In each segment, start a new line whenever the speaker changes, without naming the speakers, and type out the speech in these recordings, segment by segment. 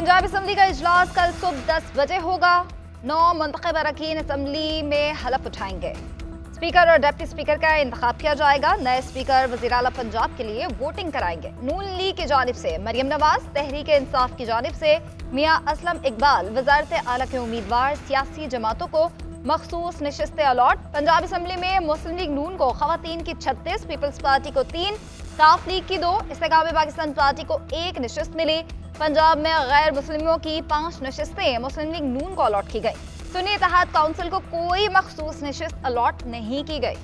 Punjab assembly का इजलास कल सुबह 10 बजे होगा। 9 मुंतखब अरकान असम्बली में हलफ उठाएंगे। स्पीकर और डिप्टी स्पीकर का इंतखाब किया जाएगा। नए स्पीकर वज़ीर आला पंजाब के लिए वोटिंग कराएंगे। नून लीग की जानिब से मरियम नवाज, तहरीक इंसाफ की जानिब से मियाँ असलम इकबाल वज़ारत आला के उम्मीदवार। सियासी जमातों को मखसूस नशिस्तें अलॉट। पंजाब असम्बली में मुस्लिम लीग नून को खवातीन की 36, पीपल्स पार्टी को 3, काफ लीग की 2, इस्तेकाम पाकिस्तान पार्टी को 1 नशिस्त मिली। पंजाब में गैर मुस्लिमों की 5 नशिस्तें मुस्लिम लीग नून को अलॉट की गई। सुन्नी इत्तेहाद काउंसिल को कोई मखसूस नशिस्त अलॉट नहीं की गई।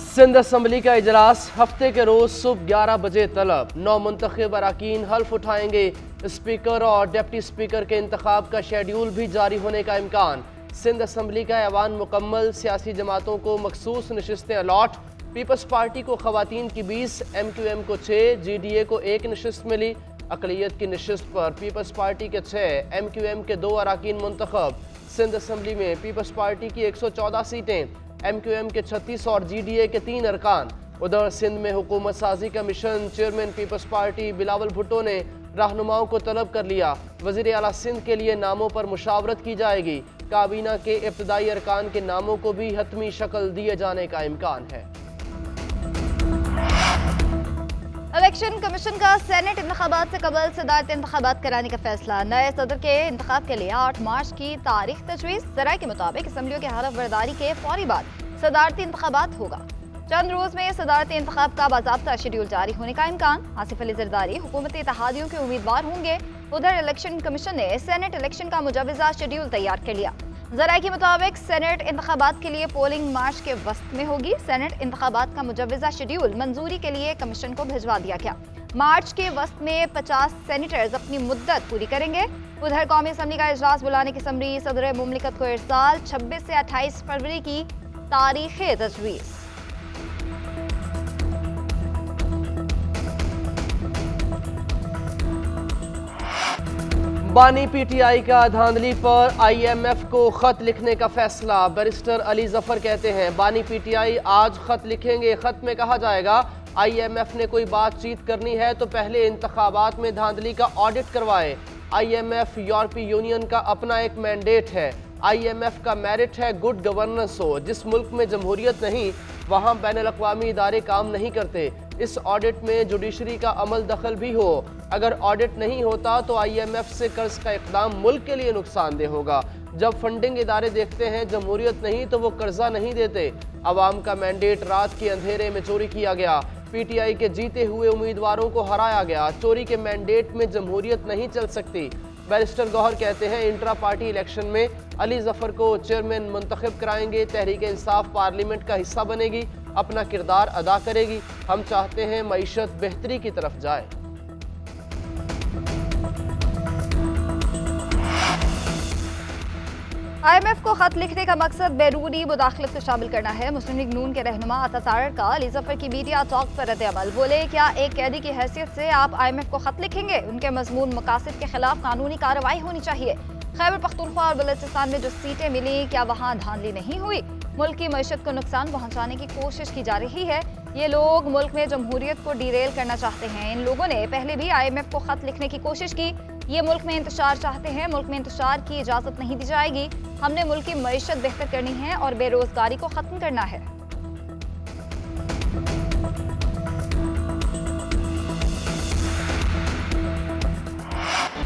सिंध असम्बली का इजलास हफ्ते के रोज सुबह 11 बजे तलब। 9 मुंतखब अरकान हल्फ उठाएंगे। स्पीकर और डिप्टी स्पीकर के इंतखाब का शेड्यूल भी जारी होने का इम्कान। सिंध असम्बली का ऐवान मुकम्मल। सियासी जमातों को मखसूस नशिस्तें अलॉट। पीपल्स पार्टी को खवातीन की 20, MQM को 6, GDA को 1 नशिस्त मिली। अकलियत की नशिस्त पर पीपल्स पार्टी के 6, MQM के 2 अरकान मुंतखब। सिंध असम्बली में पीपल्स पार्टी की 114 सीटें, MQM के 36 और GDA के 3 अरकान। उधर सिंध में हुकूमत साजी का मिशन चेयरमैन पीपल्स पार्टी बिलावल भुट्टो ने रहनुमाओं को तलब कर लिया। वज़ीर आला सिंध के लिए नामों पर मुशावरत की जाएगी। काबीना के इब्तदाई अरकान के नामों को भी हतमी शक्ल दिए जाने का इम्कान है।
इलेक्शन कमीशन का सेनेट इंतखाबात से कबल सदारती इंतखाबात कराने का फैसला। नए सदर के इंतखाब के लिए 8 मार्च की तारीख तजवीज़। ज़राए के मुताबिक असम्बलियों की हलफ बर्दारी के फौरी बाद सदारती इंतखाबात होगा। चंद रोज में सदारती इंतखाब का बाज़ाब्ता शेड्यूल जारी होने का इम्कान। आसिफ अली जरदारी हुकूमती इत्तेहादियों के उम्मीदवार होंगे। उधर इलेक्शन कमीशन ने सेनेट इलेक्शन का मुजव्वज़ा शेड्यूल तैयार कर लिया। ज़राए के मुताबिक सेनेट इंतखाबात के लिए पोलिंग मार्च के वस्त में होगी। सेनेट इंतखाबात का मुजव्वज़ा शेड्यूल मंजूरी के लिए कमीशन को भिजवा दिया गया। मार्च के वस्त में 50 सेनेटर्स अपनी मुद्दत पूरी करेंगे। उधर कौमी असम्बली का इजलास बुलाने की समरी सदर मुमलिकत को इरसाल। 26 से 28 फरवरी की तारीख तजवीज़।
बानी PTI का धांधली पर IMF को खत लिखने का फैसला। बैरिस्टर अली जफर कहते हैं बानी PTI आज खत लिखेंगे। खत में कहा जाएगा IMF ने कोई बातचीत करनी है तो पहले इंतखाबात में धांधली का ऑडिट करवाए। IMF यूरोपीय यूनियन का अपना एक मैंडेट है। IMF का मेरिट है गुड गवर्नेंस हो। जिस मुल्क में जमहूरियत नहीं वहाँ बैनुल-अक़वामी इदारे काम नहीं करते। इस ऑडिट में जुडिशरी का अमल दखल भी हो। अगर ऑडिट नहीं होता तो IMF से कर्ज का इक़दाम मुल्क के लिए नुकसानदेह होगा। जब फंडिंग इदारे देखते हैं जमहूरियत नहीं तो वो कर्जा नहीं देते। अवाम का मैंडेट रात के अंधेरे में चोरी किया गया। PTI के जीते हुए उम्मीदवारों को हराया गया। चोरी के मैंडेट में जमहूरियत नहीं चल सकती। बैरिस्टर गौहर कहते हैं इंट्रा पार्टी इलेक्शन में अली जफर को चेयरमैन मुंतखब कराएंगे। तहरीक इंसाफ पार्लियामेंट का हिस्सा बनेगी, अपना किरदार अदा करेगी। हम चाहते हैं मईशत बेहतरी की तरफ जाए।
IMF को खत लिखने का मकसद बैरूनी मुदाखलत को शामिल करना है। मुस्लिम लीग नून के रहनुमा अता तारड़ का अली जफर की मीडिया टॉक पर रद्द-ए-अमल। बोले क्या एक कैदी की हैसियत से आप IMF को खत लिखेंगे? उनके मजमून मकासद के खिलाफ कानूनी कार्रवाई होनी चाहिए। खैबर पख्तूनख्वा और बलूचिस्तान में जो सीटें मिली क्या वहाँ धांधली नहीं हुई? मुल्क की मईशत को नुकसान पहुँचाने की कोशिश की जा रही है। ये लोग मुल्क में जमहूरियत को डिरेल करना चाहते हैं। इन लोगों ने पहले भी IMF को खत लिखने की कोशिश की। ये मुल्क में इंतशार चाहते हैं। मुल्क में इंतशार की इजाज़त नहीं दी जाएगी। हमने मुल्क की मईशत बेहतर करनी है और बेरोजगारी को ख़त्म करना है।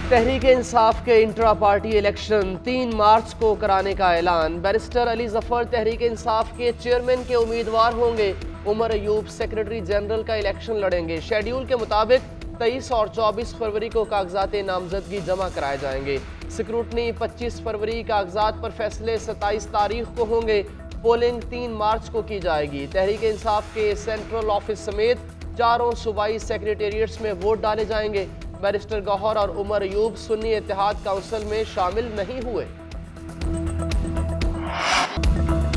तहरीक इंसाफ के इंट्रा पार्टी इलेक्शन 3 मार्च को कराने का ऐलान। बैरिस्टर अली जफर तहरीक इंसाफ के चेयरमैन के उम्मीदवार होंगे। उमर अयूब सेक्रेटरी जनरल का इलेक्शन लड़ेंगे। शेड्यूल के मुताबिक 23 और 24 फरवरी को कागजात नामजदगी जमा कराए जाएंगे। स्क्रूटनी 25 फरवरी, कागजात पर फैसले 27 तारीख को होंगे। पोलिंग 3 मार्च को की जाएगी। तहरीक इंसाफ के सेंट्रल ऑफिस समेत 4 सूबाई सेक्रेटेरिएट्स में वोट डाले जाएंगे। बैरिस्टर गौहर और उमर अयूब सुन्नी इत्तेहाद काउंसिल में शामिल नहीं हुए।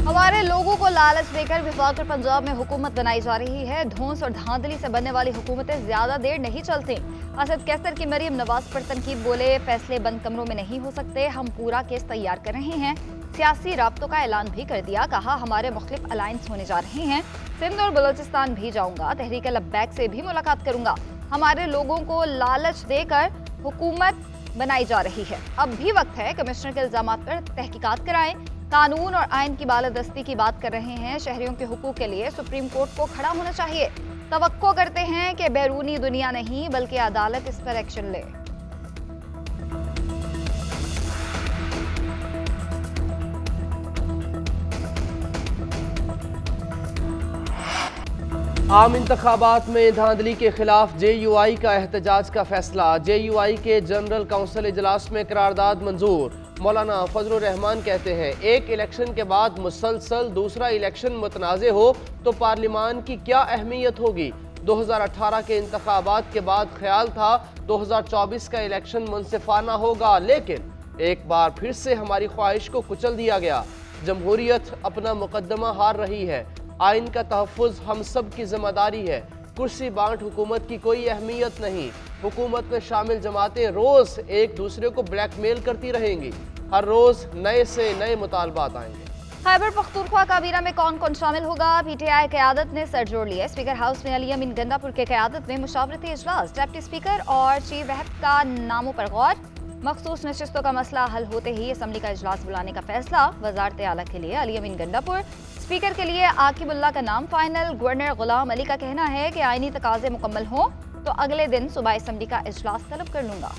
हमारे लोगों को लालच देकर विफाक पंजाब में हुकूमत बनाई जा रही है। धौंस और धांधली से बनने वाली हुकूमतें ज्यादा देर नहीं चलती। असद कैसर की मरीम नवाज पर तनकीद। बोले फैसले बंद कमरों में नहीं हो सकते। हम पूरा केस तैयार कर रहे हैं। सियासी राब्तों का ऐलान भी कर दिया। कहा हमारे मुख्तलिफ अलायंस होने जा रहे हैं। सिंध और बलोचिस्तान भी जाऊंगा। तहरीक लब्बैक से भी मुलाकात करूंगा। हमारे लोगों को लालच देकर हुकूमत बनाई जा रही है। अब भी वक्त है कमिश्नर के इल्जामात पर तहकीकात कराएं। कानून और आइन की बालादस्ती की बात कर रहे हैं। शहरियों के हुकूक के लिए सुप्रीम कोर्ट को खड़ा होना चाहिए। तवक्को करते हैं कि बैरूनी दुनिया नहीं बल्कि अदालत इस पर एक्शन ले।
आम इंतखाबात में धांधली के खिलाफ JUI का एहतजाज का फैसला। JUI के जनरल काउंसिल इजलास में करारदाद मंजूर। मौलाना फजलुर रहमान कहते हैं, एक इलेक्शन के बाद मुसलसल दूसरा इलेक्शन मुतनाज़े हो तो पार्लिमान की क्या अहमियत होगी। 2018 के इंतखाबात के बाद ख्याल था 2024 का इलेक्शन मुनसिफाना होगा, लेकिन एक बार फिर से हमारी ख्वाहिश को कुचल दिया गया। जमहूरियत अपना मुकदमा हार रही है। आइन का तहफ़्फ़ुज़ हम सब की जिम्मेदारी है। कुर्सी बांट हुकूमत की कोई अहमियत नहीं। हुकूमत में शामिल जमातें रोज़ एक दूसरे को ब्लैकमेल करती रहेंगी। हर रोज़ नए से नए मुतालबात आएंगे।
खैबर पख्तूनख्वा काबीना में कौन कौन शामिल होगा। PTI क़यादत ने सर जोड़ लिया। स्पीकर हाउस में अली अमीन गंडापुर के क़यादत में मुशावरती इजलास। डिप्टी स्पीकर और चीफ व्हिप का नामों पर गौर। मखसूस नशिस्तों का मसला हल होते ही असम्बली का इजलास बुलाने का फैसला। वज़ारत आला के लिए अली अमीन गंडापुर, स्पीकर के लिए आकिबुल्ला का नाम फाइनल। गवर्नर गुलाम अली का कहना है कि आईनी तकाजे मुकम्मल हों तो अगले दिन सुबह असम्बली का इजलास तलब कर लूंगा।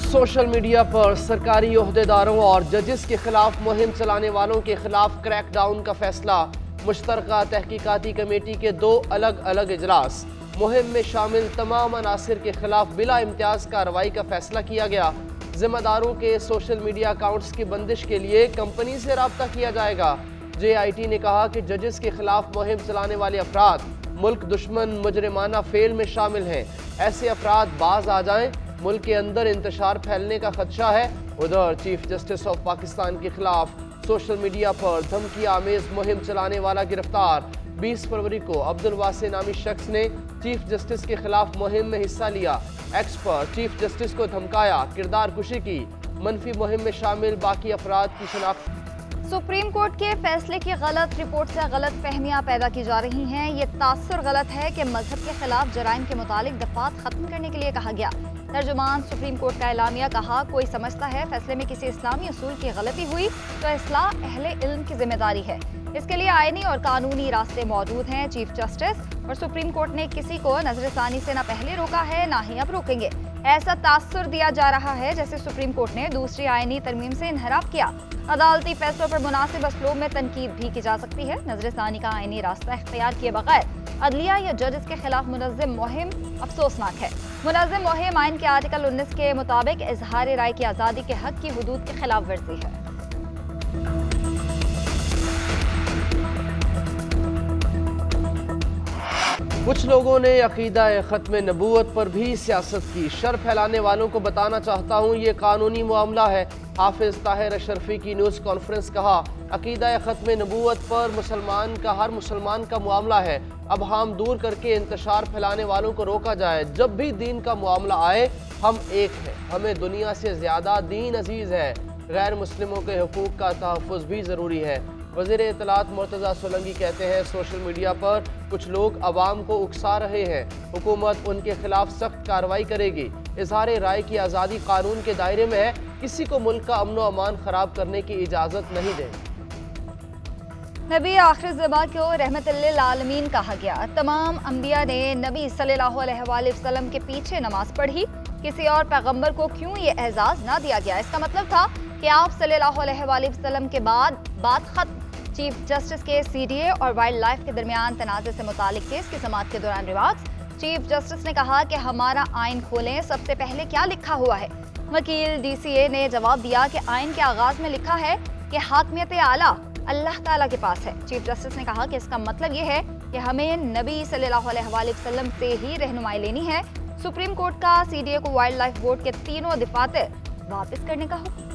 सोशल मीडिया पर सरकारी ओहदेदारों और जजेस के खिलाफ मुहिम चलाने वालों के खिलाफ क्रैकडाउन का फैसला। मुश्तरका तहकीकाती कमेटी के 2 अलग अलग इजलास। मुहिम में शामिल तमाम अनासिर के खिलाफ बिला इम्तियाज कार्रवाई का फैसला किया गया। जिम्मेदारों के सोशल मीडिया अकाउंट्स की बंदिश के लिए कंपनी से रब्ता किया जाएगा। JIT ने कहा कि जजेस के खिलाफ मुहिम चलाने वाले अफराद मुल्क दुश्मन मुजरिमाना फेल में शामिल हैं। ऐसे अफराद बाज आ जाएं, मुल्क के अंदर इंतशार फैलने का खदशा है। उधर चीफ जस्टिस ऑफ पाकिस्तान के खिलाफ सोशल मीडिया पर धमकी आमेज मुहिम चलाने वाला गिरफ्तार। 20 फरवरी को अब्दुल वासे नामी शख्स ने चीफ जस्टिस के खिलाफ मुहिम में हिस्सा लिया। एक्स पर चीफ जस्टिस को धमकाया, किरदार कुशी की। मनफी मुहिम में शामिल बाकी अफराद की शनाख्त।
सुप्रीम कोर्ट के फैसले की गलत रिपोर्ट से गलत फहमियां पैदा की जा रही हैं। ये तासुर गलत है कि मजहब के खिलाफ जराइम के मुतालिक दफात खत्म करने के लिए कहा गया। तर्जुमान सुप्रीम कोर्ट का एलामिया कहा, कोई समझता है फैसले में किसी इस्लामी उसूल की गलती हुई तो इस्लाह अहले इल्म की जिम्मेदारी है। इसके लिए आईनी और कानूनी रास्ते मौजूद हैं। चीफ जस्टिस और सुप्रीम कोर्ट ने किसी को नजरसानी से न पहले रोका है ना ही अब रोकेंगे। ऐसा तासुर दिया जा रहा है जैसे सुप्रीम कोर्ट ने दूसरी आईनी तरमीम से इनहराफ किया। अदालती फैसलों पर मुनासिब असलूब में तनकीद भी की जा सकती है। नजरसानी का आईनी रास्ता इख्तियार किए बगैर अदलिया या जजेस के खिलाफ मुनज़्ज़म मुहिम अफसोसनाक है। मुनज़्ज़म मुहिम आइन के आर्टिकल 19 के मुताबिक इजहार राय की आज़ादी के हक की हुदूद की खिलाफ वर्जी है।
कुछ लोगों ने अकीदा ख़त्म नबूवत पर भी सियासत की। शर फैलाने वालों को बताना चाहता हूँ ये कानूनी मामला है। हाफिज ताहिर अशरफी की न्यूज़ कॉन्फ्रेंस कहा, अकीदा ख़त्म नबूवत पर हर मुसलमान का मामला है। अब हम दूर करके इंतशार फैलाने वालों को रोका जाए। जब भी दीन का मामला आए हम एक हैं। हमें दुनिया से ज़्यादा दीन अजीज़ है। गैर मुस्लिमों के हुकूक का तहफ़्फ़ुज़ भी ज़रूरी है। वज़ीर इत्तलात मुर्तज़ा सोलंकी कहते हैं, सोशल मीडिया पर कुछ लोग अवाम को उकसा रहे हैं। हुकूमत उनके खिलाफ सख्त कार्रवाई करेगी। इजहार राय की आज़ादी कानून के दायरे में है। किसी को मुल्क का अमन व अमान ख़राब करने की इजाज़त नहीं देंगे।
नबी आखिर ज़मा को रहमतुल्लिल आलमीन कहा गया। तमाम अंबिया ने नबी सल्लल्लाहु अलैहि वसल्लम के पीछे नमाज पढ़ी। किसी और पैगंबर को क्यों ये एजाज़ ना दिया गया? इसका मतलब था कि आप सल्लल्लाहु अलैहि वसल्लम के बाद बात खत्म। चीफ जस्टिस के CDA और वाइल्ड लाइफ के दरमियान तनाज़े से मुतालिक केस की समाअत के दौरान रिमार्क्स। चीफ जस्टिस ने कहा कि हमारा आइन खोलें, सबसे पहले क्या लिखा हुआ है? वकील DCA ने जवाब दिया कि आइन के आगाज में लिखा है कि हाकमियत आला अल्लाह ताला के पास है। चीफ जस्टिस ने कहा कि इसका मतलब ये है कि हमें नबी सल्लल्लाहु अलैहि वसल्लम से ही रहनुमाई लेनी है। सुप्रीम कोर्ट का CDA को वाइल्ड लाइफ बोर्ड के 3 दफातर वापस करने का हुक्म।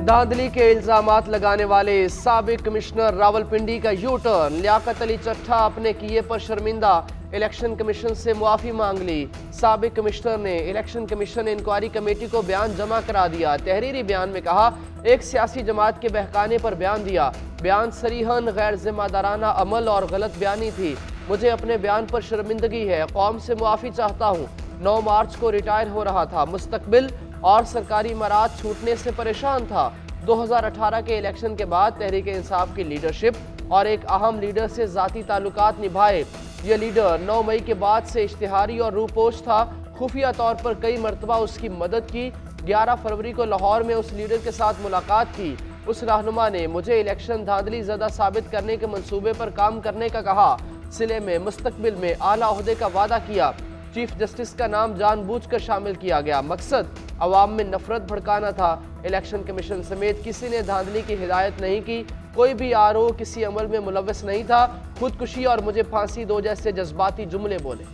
धांधली के इल्जामात लगाने वाले साबिक कमिश्नर रावलपिंडी का यू टर्न। लियाकत अली चट्ठा अपने किए पर शर्मिंदा। इलेक्शन कमीशन से मुआफ़ी मांग ली। साबिक कमिश्नर ने इलेक्शन कमीशन इंक्वायरी कमेटी को बयान जमा करा दिया। तहरीरी बयान में कहा, एक सियासी जमात के बहकाने पर बयान दिया। बयान सरीहन गैर जिम्मेदाराना अमल और गलत बयानी थी। मुझे अपने बयान पर शर्मिंदगी है। कौम से मुआफ़ी चाहता हूँ। 9 मार्च को रिटायर हो रहा था। मुस्तकबिल और सरकारी इमारात छूटने से परेशान था। 2018 के इलेक्शन के बाद तहरीक इंसाफ की लीडरशिप और एक अहम लीडर से ज़ाती ताल्लुकात निभाए। यह लीडर 9 मई के बाद से इश्तिहारी और रूपोश था। खुफिया तौर पर कई मरतबा उसकी मदद की। 11 फरवरी को लाहौर में उस लीडर के साथ मुलाकात की। उस रहनुमा ने मुझे इलेक्शन धांधली ज़दा साबित करने के मंसूबे पर काम करने का कहा। सिले में मुस्तकबिल में आला ओहदे का वादा किया। चीफ जस्टिस का नाम जानबूझकर शामिल किया गया। मकसद अवाम में नफरत भड़काना था। इलेक्शन कमीशन समेत किसी ने धांधली की हिदायत नहीं की। कोई भी आरओ किसी अमल में मुलव्वस नहीं था। खुदकुशी और मुझे फांसी दो जैसे जज्बाती जुमले बोले।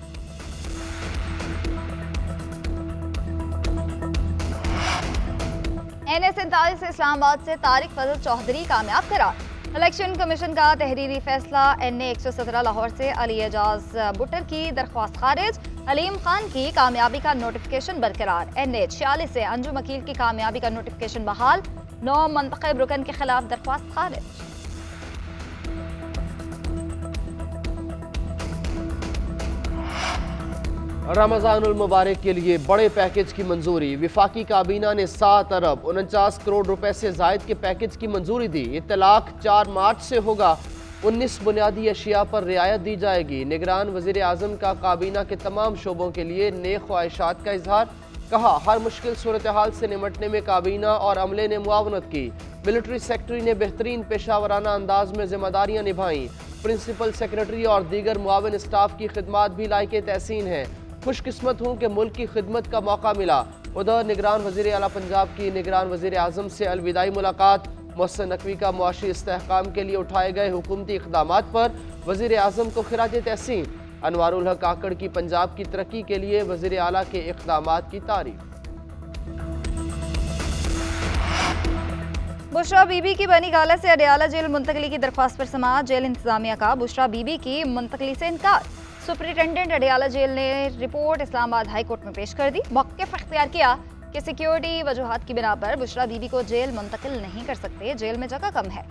NA47 से इस्लामाबाद से तारिक फजल चौधरी कामयाब करा। इलेक्शन कमीशन का तहरीरी फैसला। NA117 लाहौर से अली एजाज बुटर की दरख्वास्त खारिज। अलीम खान की कामयाबी का नोटिफिकेशन बरकरार। NA46 से अंजुम अकील की कामयाबी का नोटिफिकेशन बहाल। 9 मुंतखब रुकन के खिलाफ दरख्वास्त खारिज।
रमज़ानुल मुबारक के लिए बड़े पैकेज की मंजूरी। विफाकी काबीना ने 7 अरब 49 करोड़ रुपए से जायद के पैकेज की मंजूरी दी। इत्तलाक 4 मार्च से होगा। 19 बुनियादी अशिया पर रियायत दी जाएगी। निगरान वज़ीर आज़म का काबीना के तमाम शोबों के लिए नेक ख्वाहिशात का इजहार। कहा, हर मुश्किल सूरत हाल से निमटने में काबीना और अमले ने मुआवनत की। मिलिट्री सेक्रेटरी ने बेहतरीन पेशावराना अंदाज में जिम्मेदारियाँ निभाईं। प्रिंसिपल सेक्रेटरी और दीगर मुआविन स्टाफ की खिदमात भी लायके तहसीन है। खुशकिस्मत हूँ कि मुल्क की खिदमत का मौका मिला। उधर निगरान वज़ीर आला पंजाब की निगरान वज़ीर आज़म से अलविदाई मुलाकात। मोहसिन नकवी का मुआशी इस्तेहकाम के लिए उठाए गए हुकूमती इक़दामात पर वज़ीर आज़म को खिराज तहसीन। अनवारुल हक काकड़ की पंजाब की तरक्की के लिए वज़ीर आला के इक़दामात की तारीफ।
बुशरा बीबी की बनी गाला से अडयाला जेल मुंतकली की दरख्वास्त पर समाअत। जेल इंतजामिया का बुशरा बीबी की मुंतकली से इनकार। सुपरिटेंडेंट अडयाला जेल ने रिपोर्ट इस्लामाबाद हाई कोर्ट में पेश कर दी। मौक़िफ़ इख्तियार किया कि सिक्योरिटी वजूहात की बिना पर बुशरा बीबी को जेल मुंतकिल नहीं कर सकते। जेल में जगह कम है।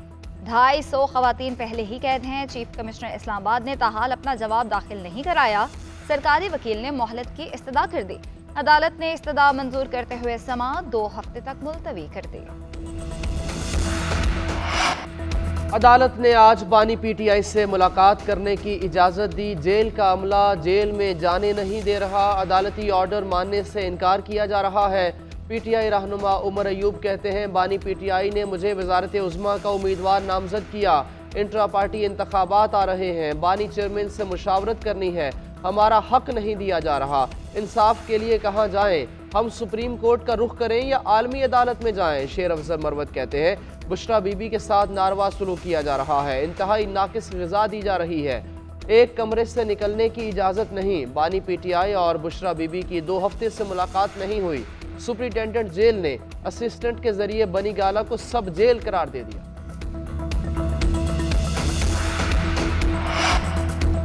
250 खवातीन पहले ही कैद हैं। चीफ कमिश्नर इस्लामाबाद ने ताहाल अपना जवाब दाखिल नहीं कराया। सरकारी वकील ने मोहलत की इस्तदा कर दी। अदालत ने इस्तदा मंजूर करते हुए समाअत 2 हफ्ते तक मुलतवी कर दी।
अदालत ने आज बानी PTI से मुलाकात करने की इजाज़त दी। जेल का अमला जेल में जाने नहीं दे रहा। अदालती ऑर्डर मानने से इनकार किया जा रहा है। PTI रहनुमा उमर अयूब कहते हैं, बानी PTI ने मुझे वजारत उज़्मा का उम्मीदवार नामजद किया। इंट्रा पार्टी इंतखाबात आ रहे हैं। बानी चेयरमैन से मुशावरत करनी है। हमारा हक नहीं दिया जा रहा। इंसाफ के लिए कहाँ जाएं? हम सुप्रीम कोर्ट का रुख करें या आलमी अदालत में जाएं? शेर अफजल मरवत कहते हैं, बुशरा बीबी के साथ नारवा सलूक किया जा रहा है। इंतहाई नाकिस ग़िज़ा दी जा रही है। एक कमरे से निकलने की इजाज़त नहीं। बानी PTI और बुशरा बीबी की 2 हफ्ते से मुलाकात नहीं हुई। सुपरिटेंडेंट जेल ने असिस्टेंट के जरिए बनी गाला को सब जेल करार दे दिया।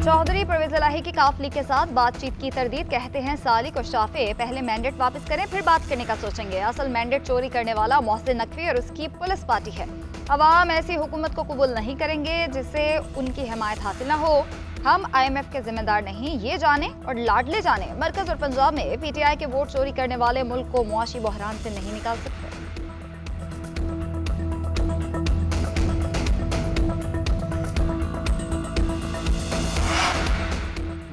चौधरी परवेज इलाही की काफ लीग के साथ बातचीत की तरदीद। कहते हैं, सालिक और शाफे पहले मैंडेट वापस करें फिर बात करने का सोचेंगे। असल मैंडेट चोरी करने वाला मोहसिन नकवी और उसकी पुलिस पार्टी है। अवाम ऐसी हुकूमत को कबूल नहीं करेंगे जिससे उनकी हिमायत हासिल न हो। हम IMF के जिम्मेदार नहीं, ये जाने और लाडले जाने। मरकज और पंजाब में PTI के वोट चोरी करने वाले मुल्क को मुआशी बहरान से नहीं निकाल सकते।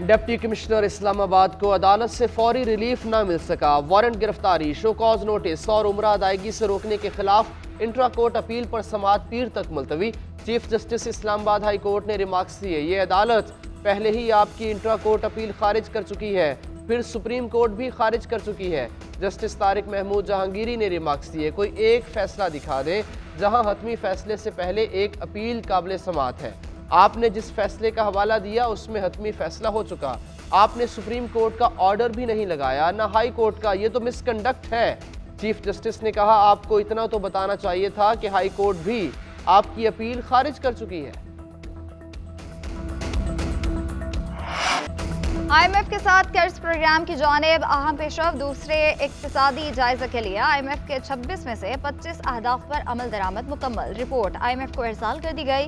डिप्टी कमिश्नर इस्लामाबाद को अदालत से फौरी रिलीफ न मिल सका। वारंट गिरफ्तारी, शो कॉज नोटिस और उम्रा अदायगी से रोकने के खिलाफ इंट्रा कोर्ट अपील पर समाअत पीर तक मुलतवी। Chief justice Islamabad high court ने रिमार्क्स दिए, ये अदालत पहले ही आपकी इंट्रा कोर्ट अपील खारिज कर चुकी है, फिर सुप्रीम कोर्ट भी खारिज कर चुकी है। जस्टिस तारिक महमूद जहांगीरी ने रिमार्क्स दिए, कोई एक फैसला दिखा दें जहां हतमी फैसले से पहले एक अपील काबिल समाअत है। आपने जिस फैसले का हवाला दिया उसमें हतमी फैसला हो चुका। आपने सुप्रीम कोर्ट का ऑर्डर भी नहीं लगाया, ना हाई कोर्ट का। ये तो मिसकंडक्ट है। चीफ जस्टिस ने कहा, आपको इतना तो बताना चाहिए था कि हाई कोर्ट भी आपकी अपील खारिज कर चुकी है।
IMF के साथ कर्ज प्रोग्राम की जानिब अहम पेशरफ। दूसरे इक्तिसादी जायजे के लिए IMF के 26 में से 25 अहदाफ पर अमल दरामद मुकम्मल। रिपोर्ट IMF को इरसाल कर दी गई।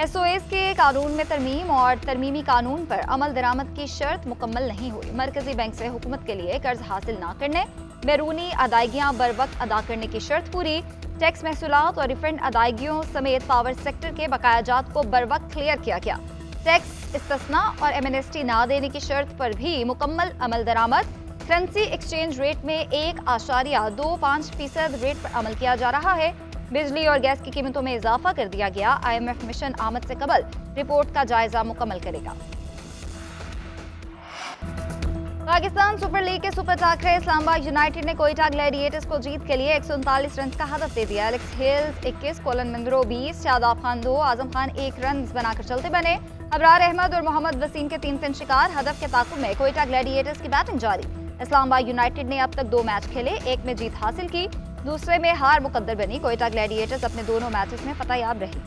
SOAs के कानून में तरमीम और तरमीमी कानून पर अमल दरामद की शर्त मुकम्मल नहीं हुई। मरकजी बैंक से हुकूमत के लिए कर्ज हासिल न करने, बैरूनी अदायगियाँ बर वक्त अदा करने की शर्त पूरी। टैक्स महसूलात और रिफंड अदायगियों समेत पावर सेक्टर के बकायाजात को बर वक्त क्लियर किया गया। टैक्स इस्तिस्ना और एमनेस्टी ना देने की शर्त पर भी मुकम्मल अमल दरामद। करेंसी एक्सचेंज रेट में 1.25% रेट पर अमल किया जा रहा है। बिजली और गैस की कीमतों में इजाफा कर दिया गया। IMF मिशन आमद से कबल रिपोर्ट का जायजा मुकम्मल करेगा। पाकिस्तान सुपर लीग के सुपर टाकरे इस्लामाबाद यूनाइटेड ने कोयटा ग्लैडिएटर्स को जीत के लिए 139 रन का हदफ दे दिया। Alex Hales 21, Colin Munro 20, Shadab Khan 2, Azam Khan 1 run बनाकर चलते बने। अबरार अहमद और मोहम्मद वसीम के 3 शिकार। हदफ के ताकुब में कोयटा ग्लैडिएटर्स की बैटिंग जारी। इस्लामाबाद यूनाइटेड ने अब तक 2 मैच खेले, 1 में जीत हासिल की, दूसरे में हार मुकद्दर बनी। कोयटा ग्लैडिएटर्स अपने दोनों मैचेस में फतह याब रही।